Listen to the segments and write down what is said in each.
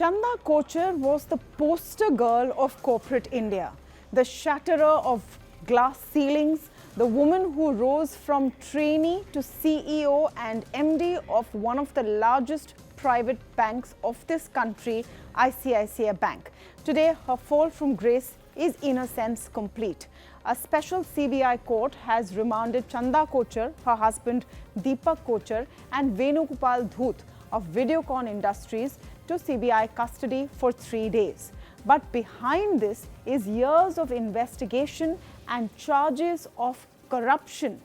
Chanda Kochhar was the poster girl of corporate India, the shatterer of glass ceilings, the woman who rose from trainee to CEO and MD of one of the largest private banks of this country, ICICI Bank. Today, her fall from grace is in a sense complete. A special CBI court has remanded Chanda Kochhar, her husband Deepak Kochhar and Venugopal Dhoot of Videocon Industries to CBI custody for 3 days. But behind this is years of investigation and charges of corruption,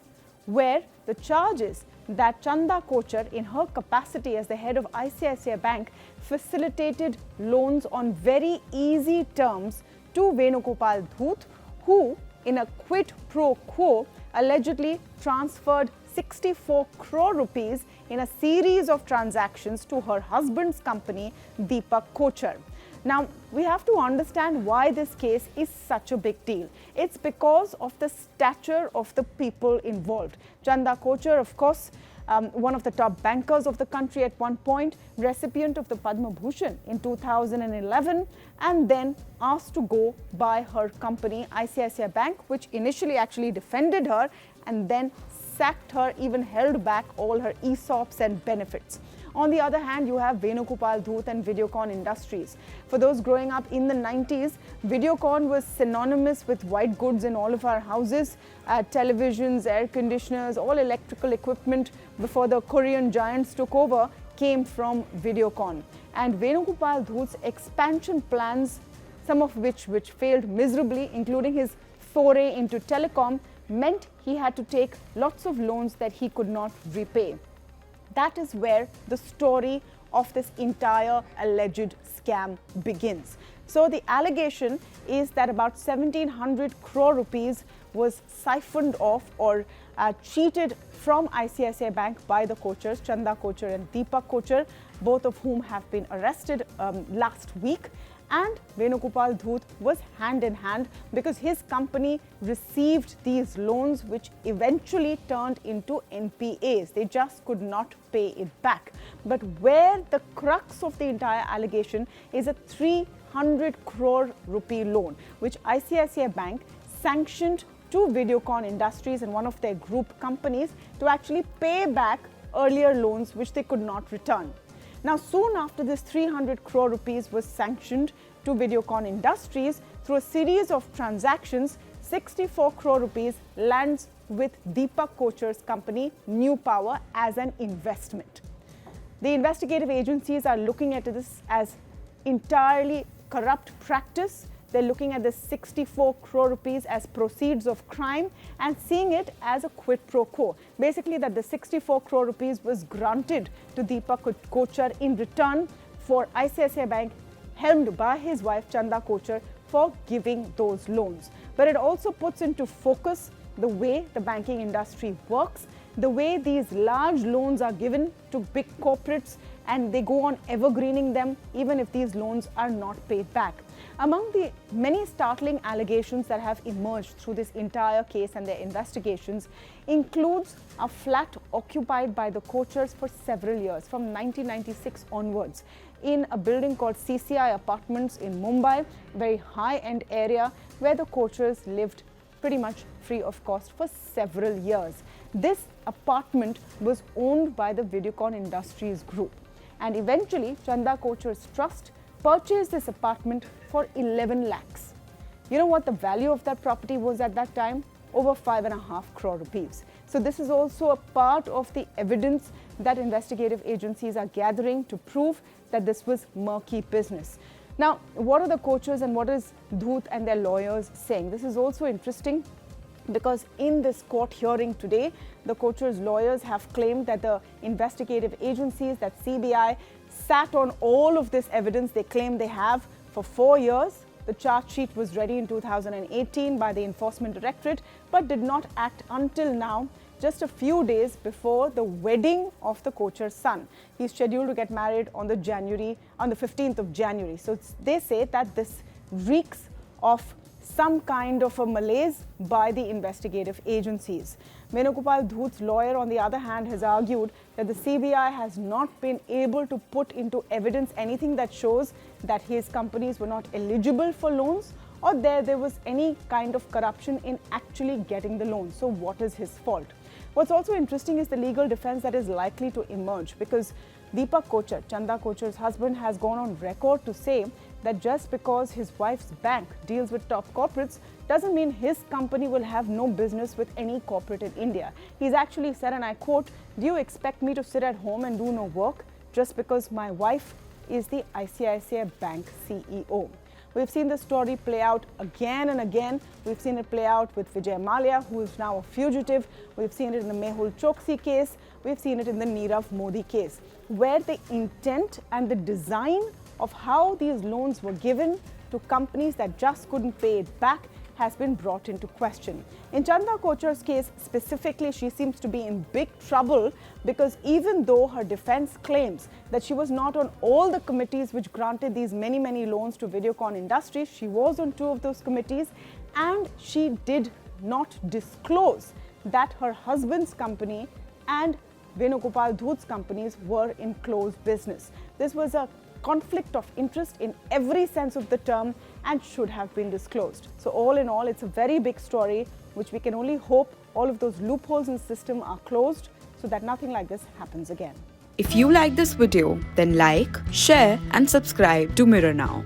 where the charges that Chanda Kochhar, in her capacity as the head of ICICI Bank, facilitated loans on very easy terms to Venugopal Dhoot, who, in a quid pro quo, allegedly transferred 64 crore rupees in a series of transactions to her husband's company, Deepak Kochhar. Now, we have to understand why this case is such a big deal. It's because of the stature of the people involved. Chanda Kochhar, of course, one of the top bankers of the country at one point, recipient of the Padma Bhushan in 2011, and then asked to go by her company, ICICI Bank, which initially actually defended her and then sacked her, even held back all her ESOPs and benefits. On the other hand, you have Venugopal Dhoot and Videocon Industries. For those growing up in the 90s, Videocon was synonymous with white goods in all of our houses, televisions, air conditioners, all electrical equipment before the Korean giants took over came from Videocon. And Venugopal Dhoot's expansion plans, some of which failed miserably, including his foray into telecom, meant he had to take lots of loans that he could not repay. That is where the story of this entire alleged scam begins. So the allegation is that about 1,700 crore rupees was siphoned off or cheated from ICICI Bank by the Kochhars, Chanda Kochhar and Deepak Kochhar, both of whom have been arrested last week. And Venugopal Dhoot was hand in hand because his company received these loans which eventually turned into NPAs. They just could not pay it back. But where the crux of the entire allegation is a 300 crore rupee loan, which ICICI Bank sanctioned to Videocon Industries and one of their group companies to actually pay back earlier loans which they could not return. Now, soon after this 300 crore rupees was sanctioned to Videocon Industries through a series of transactions, 64 crore rupees lands with Deepak Kochhar's company, New Power, as an investment. The investigative agencies are looking at this as entirely corrupt practice. They're looking at the 64 crore rupees as proceeds of crime and seeing it as a quid pro quo. Basically, that the 64 crore rupees was granted to Deepak Kochhar in return for ICICI Bank, helmed by his wife Chanda Kochhar, for giving those loans. But it also puts into focus the way the banking industry works, the way these large loans are given to big corporates and they go on evergreening them even if these loans are not paid back. Among the many startling allegations that have emerged through this entire case and their investigations includes a flat occupied by the Kochhars for several years, from 1996 onwards, in a building called CCI Apartments in Mumbai, a very high-end area where the Kochhars lived pretty much free of cost for several years. This apartment was owned by the Videocon Industries group, and eventually Chanda Kochhar's trust purchased this apartment for 11 lakhs. You know what the value of that property was at that time? Over 5.5 crore rupees. So this is also a part of the evidence that investigative agencies are gathering to prove that this was murky business. Now, what are the Kochhars and what is Dhoot and their lawyers saying? This is also interesting because in this court hearing today, the Kochhars' lawyers have claimed that the investigative agencies, that CBI, sat on all of this evidence they claim they have for 4 years. The charge sheet was ready in 2018 by the Enforcement Directorate, but did not act until now, just a few days before the wedding of the Kochhar's son. He's scheduled to get married on the 15th of January. So they say that this reeks of some kind of a malaise by the investigative agencies. Venugopal Dhoot's lawyer, on the other hand, has argued that the CBI has not been able to put into evidence anything that shows that his companies were not eligible for loans or there was any kind of corruption in actually getting the loan. So what is his fault? What's also interesting is the legal defense that is likely to emerge, because Deepak Kochhar, Chanda Kochhar's husband, has gone on record to say that just because his wife's bank deals with top corporates doesn't mean his company will have no business with any corporate in India. He's actually said, and I quote, "Do you expect me to sit at home and do no work just because my wife is the ICICI Bank CEO?" We've seen this story play out again and again. We've seen it play out with Vijay Mallya, who is now a fugitive. We've seen it in the Mehul Choksi case. We've seen it in the Nirav Modi case, where the intent and the design of how these loans were given to companies that just couldn't pay it back has been brought into question. In Chanda Kochhar's case specifically, she seems to be in big trouble, because even though her defense claims that she was not on all the committees which granted these many loans to Videocon Industries, she was on 2 of those committees, and she did not disclose that her husband's company and Venugopal Dhoot's companies were in close business. This was a conflict of interest in every sense of the term and should have been disclosed. So all in all, it's a very big story, which we can only hope all of those loopholes in the system are closed so that nothing like this happens again. If you like this video, then like, share and subscribe to Mirror Now.